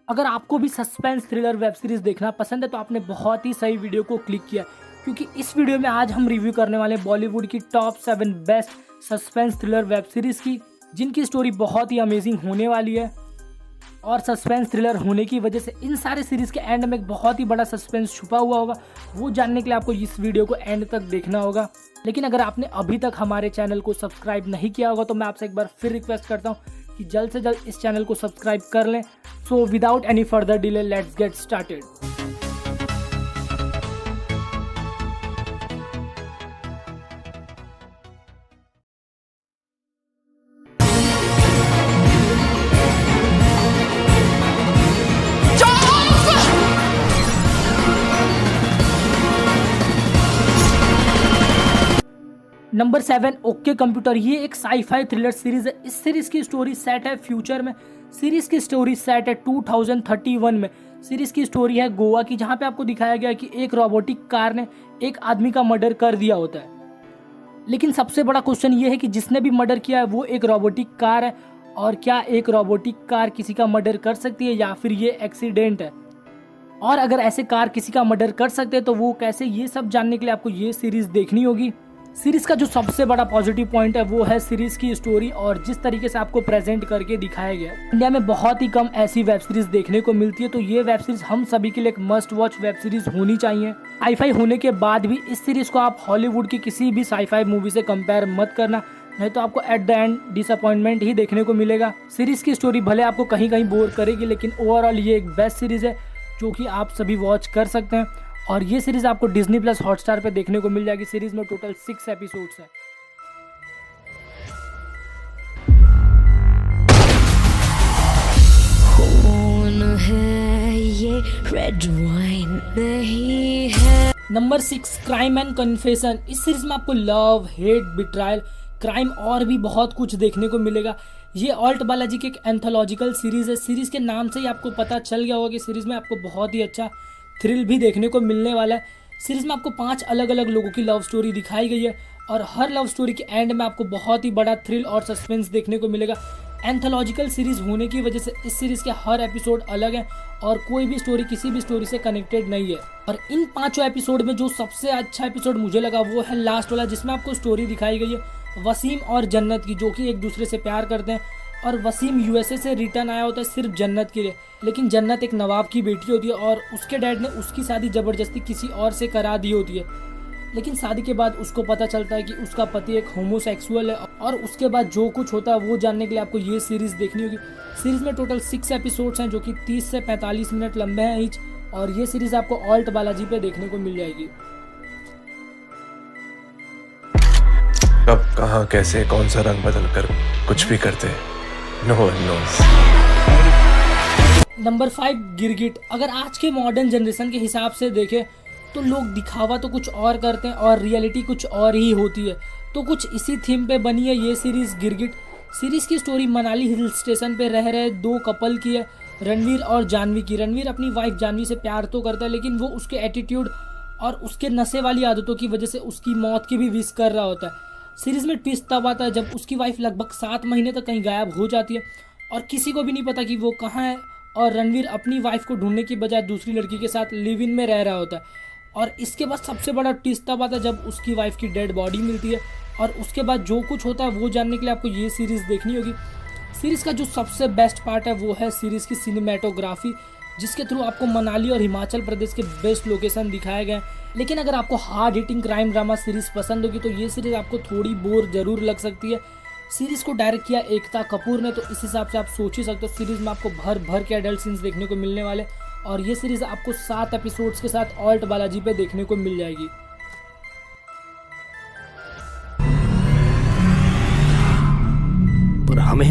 अगर आपको भी सस्पेंस थ्रिलर वेब सीरीज़ देखना पसंद है तो आपने बहुत ही सही वीडियो को क्लिक किया, क्योंकि इस वीडियो में आज हम रिव्यू करने वाले हैं बॉलीवुड की top 7 best suspense thriller web series की, जिनकी स्टोरी बहुत ही अमेजिंग होने वाली है। और सस्पेंस थ्रिलर होने की वजह से इन सारे सीरीज़ के एंड में एक बहुत ही बड़ा सस्पेंस छुपा हुआ होगा। वो जानने के लिए आपको इस वीडियो को एंड तक देखना होगा। लेकिन अगर आपने अभी तक हमारे चैनल को सब्सक्राइब नहीं किया होगा तो मैं आपसे एक बार फिर रिक्वेस्ट करता हूँ कि जल्द से जल्द इस चैनल को सब्सक्राइब कर लें। So without any further delay let's get started. Number 7 okay computer. ये एक साईफाई थ्रिलर सीरीज है। इस सीरीज की स्टोरी सेट है फ्यूचर में। सीरीज की स्टोरी सेट है 2031 में। सीरीज की स्टोरी है गोवा की, जहां पे आपको दिखाया गया है कि एक रोबोटिक कार ने एक आदमी का मर्डर कर दिया होता है। लेकिन सबसे बड़ा क्वेश्चन ये है कि जिसने भी मर्डर किया है वो एक रोबोटिक कार है, और क्या एक रोबोटिक कार किसी का मर्डर कर सकती है या फिर ये एक्सीडेंट है, और अगर ऐसे कार किसी का मर्डर कर सकते हैं तो वो कैसे, ये सब जानने के लिए आपको ये सीरीज देखनी होगी। सीरीज का जो सबसे बड़ा पॉजिटिव पॉइंट है वो है सीरीज की स्टोरी और जिस तरीके से आपको प्रेजेंट करके दिखाया गया है। इंडिया में बहुत ही कम ऐसी वेब सीरीज देखने को मिलती है, तो ये वेब सीरीज हम सभी के लिए एक मस्ट वॉच वेब सीरीज होनी चाहिए। साईफाई होने के बाद भी इस सीरीज को आप हॉलीवुड की किसी भी साईफाई मूवी से कंपेयर मत करना, नहीं तो आपको एट द एंड डिसअपॉइंटमेंट ही देखने को मिलेगा। सीरीज की स्टोरी भले आपको कहीं कहीं बोर करेगी, लेकिन ओवरऑल ये एक बेस्ट सीरीज है जो कि आप सभी वॉच कर सकते हैं। और ये सीरीज आपको डिज्नी प्लस हॉटस्टार पे देखने को मिल जाएगी। सीरीज में टोटल 6 एपिसोड्स हैं। कौन है ये रेड वाइन नहीं है। Number 6 crime and confession. इस सीरीज में आपको लव, हेट, बिट्रायल, क्राइम और भी बहुत कुछ देखने को मिलेगा। ये ऑल्ट बालाजी की एक एंथोलॉजिकल सीरीज है। सीरीज के नाम से ही आपको पता चल गया होगा कि सीरीज में आपको बहुत ही अच्छा थ्रिल भी देखने को मिलने वाला है। सीरीज में आपको 5 अलग अलग लोगों की लव स्टोरी दिखाई गई है, और हर लव स्टोरी के एंड में आपको बहुत ही बड़ा थ्रिल और सस्पेंस देखने को मिलेगा। एंथोलॉजिकल सीरीज होने की वजह से इस सीरीज के हर एपिसोड अलग है और कोई भी स्टोरी किसी भी स्टोरी से कनेक्टेड नहीं है। और इन 5 एपिसोड में जो सबसे अच्छा एपिसोड मुझे लगा वो है लास्ट वाला, जिसमें आपको स्टोरी दिखाई गई है वसीम और जन्नत की, जो कि एक दूसरे से प्यार करते हैं। और वसीम यूएसए से रिटर्न आया होता है सिर्फ जन्नत के लिए, लेकिन जन्नत एक नवाब की बेटी होती है और उसके डैड ने उसकी शादी ज़बरदस्ती किसी और से करा दी होती है। लेकिन शादी के बाद उसको पता चलता है कि उसका पति एक होमोसेक्सुअल है, और उसके बाद जो कुछ होता है वो जानने के लिए आपको ये सीरीज़ देखनी होगी। सीरीज़ में टोटल 6 एपिसोड्स हैं जो कि 30 से 45 मिनट लंबे हैं ईच, और ये सीरीज़ आपको ऑल्ट बालाजी पे देखने को मिल जाएगी। कब, कहाँ, कैसे, कौन सा रंग बदल कर कुछ भी करते, नो वन नोस। नंबर 5 गिरगिट। अगर आज के मॉडर्न जनरेशन के हिसाब से देखें तो लोग दिखावा तो कुछ और करते हैं और रियलिटी कुछ और ही होती है, तो कुछ इसी थीम पे बनी है ये सीरीज़ गिरगिट। सीरीज़ की स्टोरी मनाली हिल स्टेशन पे रह रहे 2 कपल की है, रणवीर और जानवी की। रणवीर अपनी वाइफ जानवी से प्यार तो करता है, लेकिन वो उसके एटीट्यूड और उसके नशे वाली आदतों की वजह से उसकी मौत की भी विश कर रहा होता है। सीरीज़ में ट्विस्ट तब आता है जब उसकी वाइफ लगभग 7 महीने तक कहीं गायब हो जाती है और किसी को भी नहीं पता कि वो कहाँ है, और रणवीर अपनी वाइफ को ढूंढने की बजाय दूसरी लड़की के साथ लिव इन में रह रहा होता है। और इसके बाद सबसे बड़ा ट्विस्ट तब आता है जब उसकी वाइफ की डेड बॉडी मिलती है, और उसके बाद जो कुछ होता है वो जानने के लिए आपको ये सीरीज़ देखनी होगी। सीरीज़ का जो सबसे बेस्ट पार्ट है वो है सीरीज़ की सिनेमेटोग्राफी, जिसके थ्रू आपको मनाली और हिमाचल प्रदेश के बेस्ट लोकेशन दिखाए गए हैं। लेकिन अगर आपको hard hitting crime drama series पसंद होगी तो ये सीरीज़ आपको थोड़ी बोर जरूर लग सकती है। सीरीज़ को डायरेक्ट किया एकता कपूर ने, तो इस हिसाब से आप सोच ही सकते हो सीरीज़ में आपको भर भर के एडल्ट सीन्स देखने को मिलने वाले, और ये सीरीज़ आपको 7 एपिसोड्स के साथ ऑल्ट बालाजी पे देखने को मिल जाएगी। पर हमें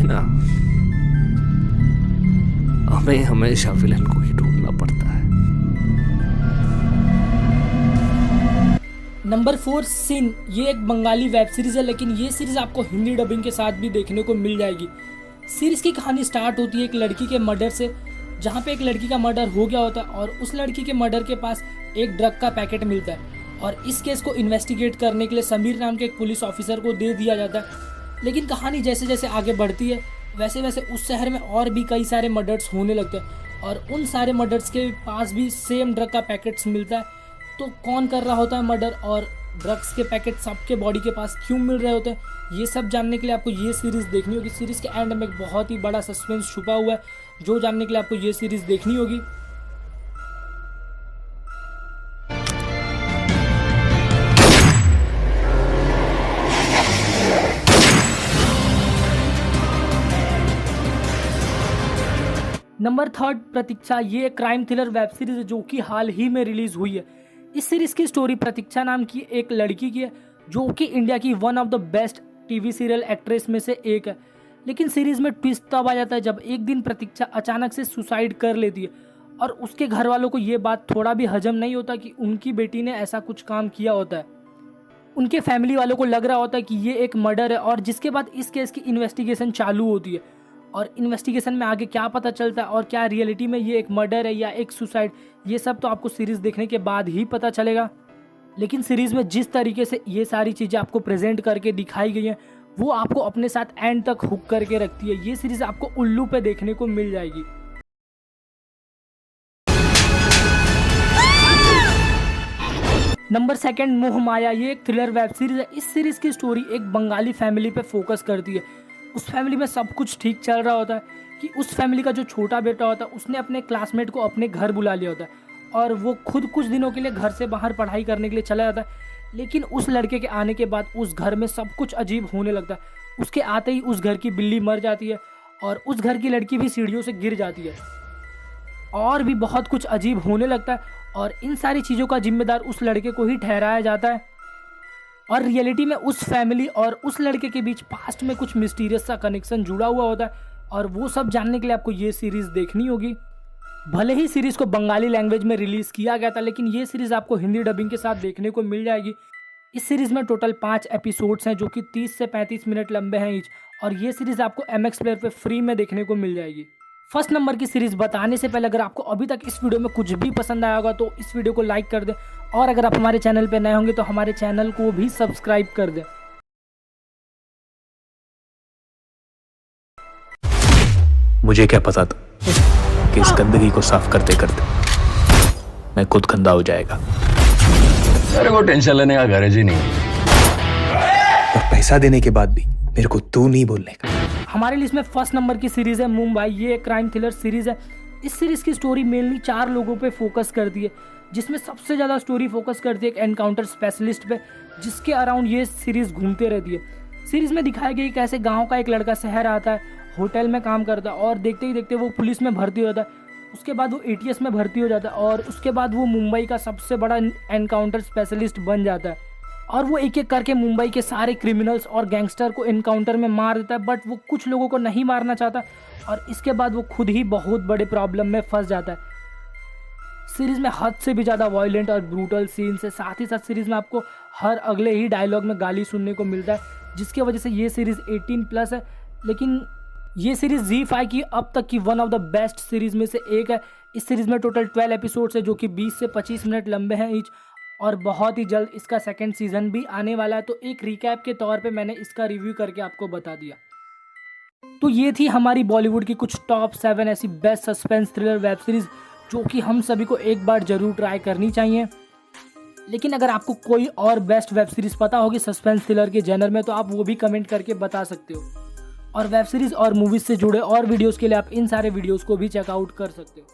हमेशा विलन को ही ढूंढना पड़ता है। Number 4 scene. ये एक बंगाली वेब सीरीज़ है, लेकिन ये सीरीज़ आपको हिंदी डबिंग के साथ भी देखने को मिल जाएगी। सीरीज़ की कहानी स्टार्ट होती है एक लड़की के मर्डर से, जहाँ पे एक लड़की का मर्डर हो गया होता है और उस लड़की के मर्डर के पास एक ड्रग का पैकेट मिलता है, और इस केस को इन्वेस्टिगेट करने के लिए समीर नाम के एक पुलिस ऑफिसर को दे दिया जाता है। लेकिन कहानी जैसे जैसे आगे बढ़ती है वैसे वैसे उस शहर में और भी कई सारे मर्डर्स होने लगते हैं, और उन सारे मर्डर्स के पास भी सेम ड्रग का पैकेट्स मिलता है। तो कौन कर रहा होता है मर्डर और ड्रग्स के पैकेट सबके बॉडी के पास क्यों मिल रहे होते हैं, ये सब जानने के लिए आपको ये सीरीज़ देखनी होगी। सीरीज़ के एंड में एक बहुत ही बड़ा सस्पेंस छुपा हुआ है, जो जानने के लिए आपको ये सीरीज़ देखनी होगी। नंबर 3 प्रतीक्षा, ये क्राइम थ्रिलर वेब सीरीज है जो कि हाल ही में रिलीज हुई है। इस सीरीज की स्टोरी प्रतीक्षा नाम की एक लड़की की है जो कि इंडिया की one of the best TV serial actress में से एक है। लेकिन सीरीज में ट्विस्ट तब आ जाता है जब एक दिन प्रतीक्षा अचानक से सुसाइड कर लेती है और उसके घर वालों को ये बात थोड़ा भी हजम नहीं होता कि उनकी बेटी ने ऐसा कुछ काम किया होता है। उनके फैमिली वालों को लग रहा होता है कि ये एक मर्डर है और जिसके बाद इस केस की इन्वेस्टिगेशन चालू होती है और इन्वेस्टिगेशन में आगे क्या पता चलता है और क्या रियलिटी में ये एक मर्डर है या एक सुसाइड, ये सब तो आपको सीरीज़ देखने के बाद ही पता चलेगा। लेकिन सीरीज़ में जिस तरीके से ये सारी चीज़ें आपको प्रेजेंट करके दिखाई गई हैं वो आपको अपने साथ एंड तक हुक करके रखती है। ये सीरीज़ आपको उल्लू पे देखने को मिल जाएगी। नंबर 2 मोह माया, ये एक थ्रिलर वेब सीरीज है। इस सीरीज़ की स्टोरी एक बंगाली फैमिली पे फोकस करती है। उस फैमिली में सब कुछ ठीक चल रहा होता है कि उस फैमिली का जो छोटा बेटा होता है उसने अपने क्लासमेट को अपने घर बुला लिया होता है और वो खुद कुछ दिनों के लिए घर से बाहर पढ़ाई करने के लिए चला जाता है। लेकिन उस लड़के के आने के बाद उस घर में सब कुछ अजीब होने लगता है। उसके आते ही उस घर की बिल्ली मर जाती है और उस घर की लड़की भी सीढ़ियों से गिर जाती है और भी बहुत कुछ अजीब होने लगता है और इन सारी चीज़ों का जिम्मेदार उस लड़के को ही ठहराया जाता है। और रियलिटी में उस फैमिली और उस लड़के के बीच पास्ट में कुछ मिस्टीरियस सा कनेक्शन जुड़ा हुआ होता है और वो सब जानने के लिए आपको ये सीरीज़ देखनी होगी। भले ही सीरीज़ को बंगाली लैंग्वेज में रिलीज़ किया गया था लेकिन ये सीरीज़ आपको हिंदी डबिंग के साथ देखने को मिल जाएगी। इस सीरीज़ में टोटल 5 एपिसोड्स हैं जो कि 30 से 35 मिनट लंबे हैं ईच और ये सीरीज़ आपको MX प्लेयर पे फ्री में देखने को मिल जाएगी। फर्स्ट नंबर की सीरीज़ बताने से पहले अगर आपको अभी तक इस वीडियो में कुछ भी पसंद आया होगा तो इस वीडियो को लाइक कर दें और अगर आप हमारे चैनल पे नए होंगे तो हमारे चैनल को भी सब्सक्राइब कर दें। मुझे क्या पता था कि इस गंदगी को साफ करते करते मैं खुद गंदा हो जाएगा। अरे वो टेंशन लेने का गरज ही नहीं। और पैसा देने के बाद भी मेरे को तू नहीं बोलने का। हमारे लिस्ट में फर्स्ट नंबर की सीरीज़ है मुंबई। ये एक क्राइम थ्रिलर सीरीज़ है। इस सीरीज़ की स्टोरी मेनली 4 लोगों पे फोकस करती है जिसमें सबसे ज़्यादा स्टोरी फोकस करती है एक एनकाउंटर स्पेशलिस्ट पे जिसके अराउंड ये सीरीज़ घूमते रहती है। सीरीज़ में दिखाया गया कैसे गांव का एक लड़का शहर आता है, होटल में काम करता है और देखते ही देखते वो पुलिस में भर्ती हो जाता है। उसके बाद वो ATS में भर्ती हो जाता है और उसके बाद वो मुंबई का सबसे बड़ा एनकाउंटर स्पेशलिस्ट बन जाता है और वो एक एक करके मुंबई के सारे क्रिमिनल्स और गैंगस्टर को एनकाउंटर में मार देता है। बट वो कुछ लोगों को नहीं मारना चाहता और इसके बाद वो खुद ही बहुत बड़े प्रॉब्लम में फंस जाता है। सीरीज़ में हद से भी ज़्यादा वायलेंट और ब्रूटल सीन्स है। साथ ही साथ सीरीज़ में आपको हर अगले ही डायलॉग में गाली सुनने को मिलता है जिसकी वजह से ये सीरीज़ 18+ है। लेकिन ये सीरीज़ ZEE5 की अब तक की one of the best series में से एक है। इस सीरीज़ में टोटल 12 एपिसोड्स है जो कि 20 से 25 मिनट लंबे हैं ईच और बहुत ही जल्द इसका 2nd सीज़न भी आने वाला है। तो एक रिकैप के तौर पे मैंने इसका रिव्यू करके आपको बता दिया। तो ये थी हमारी बॉलीवुड की कुछ टॉप 7 ऐसी best suspense thriller web series जो कि हम सभी को एक बार ज़रूर ट्राई करनी चाहिए। लेकिन अगर आपको कोई और बेस्ट वेब सीरीज़ पता होगी सस्पेंस थ्रिलर के जनर में तो आप वो भी कमेंट करके बता सकते हो और वेब सीरीज़ और मूवीज़ से जुड़े और वीडियोज़ के लिए आप इन सारे वीडियोज़ को भी चेकआउट कर सकते हो।